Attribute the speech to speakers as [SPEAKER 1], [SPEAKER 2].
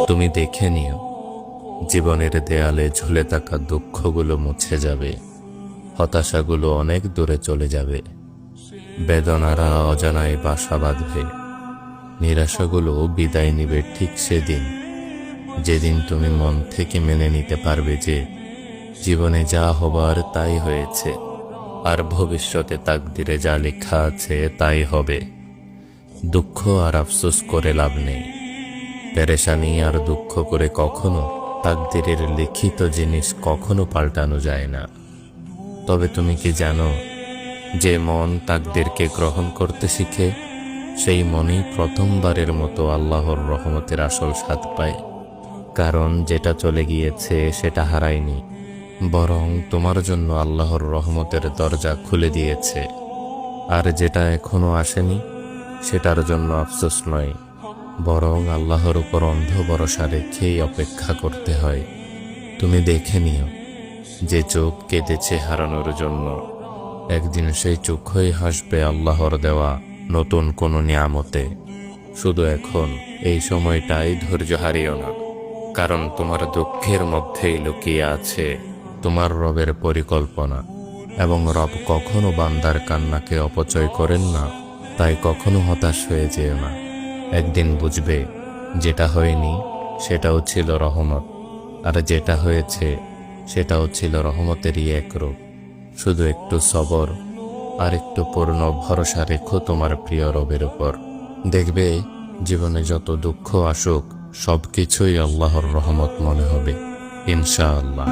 [SPEAKER 1] তুমি দেখে নিও, জীবনের দেয়ালে ঝুলে থাকা দুঃখগুলো মুছে যাবে, হতাশাগুলো অনেক দূরে চলে যাবে, বেদনারা অজানায় বাসা বাঁধবে, নিরাশাগুলো বিদায় নিবে ঠিক সেদিন, যেদিন তুমি মন থেকে মেনে নিতে পারবে যে জীবনে যা হবার তাই হয়েছে, আর ভবিষ্যতে তাকদিরে যা লেখা আছে তাই হবে। দুঃখ আর আফসোস করে লাভ নেই, পেরেশানি আর দুঃখ করে কখনো তাকদিরের লিখিত জিনিস কখনো পাল্টানো যায় না। তবে তুমি কি জানো, যে মন তাকদিরকে গ্রহণ করতে শিখে সেই মনই প্রথমবারের মতো আল্লাহর রহমতের আসল স্বাদ পায়। কারণ যেটা চলে গিয়েছে সেটা হারায়নি, বরং তোমার জন্য আল্লাহর রহমতের দরজা খুলে দিয়েছে। আর যেটা এখনো আসেনি সেটার জন্য আফসোস নয়, বরং আল্লাহর উপর অন্ধ ভরসা রেখেই অপেক্ষা করতে হয়। তুমি দেখে নিও, যে চোখ কেঁদেছে হারানোর জন্য, একদিন সেই চোখই হাসবে আল্লাহর দেওয়া নতুন কোনো নিয়ামতে। শুধু এখন এই সময়টাই ধৈর্য হারিও না, কারণ তোমার দুঃখের মধ্যেই লুকিয়ে আছে তোমার রবের পরিকল্পনা, এবং রব কখনো বান্দার কান্নাকে অপচয় করেন না। তাই কখনো হতাশ হয়ে যেও না, একদিন বুঝবে যেটা হয়নি সেটাও ছিল রহমত, আর যেটা হয়েছে সেটাও ছিল রহমতেরই এক রূপ। শুধু একটু সবর আর একটু পূর্ণ ভরসা রেখো তোমার প্রিয় রবের উপর, দেখবে জীবনে যত দুঃখ আসুক সবকিছুই আল্লাহর রহমত মনে হবে, ইনশাআল্লাহ।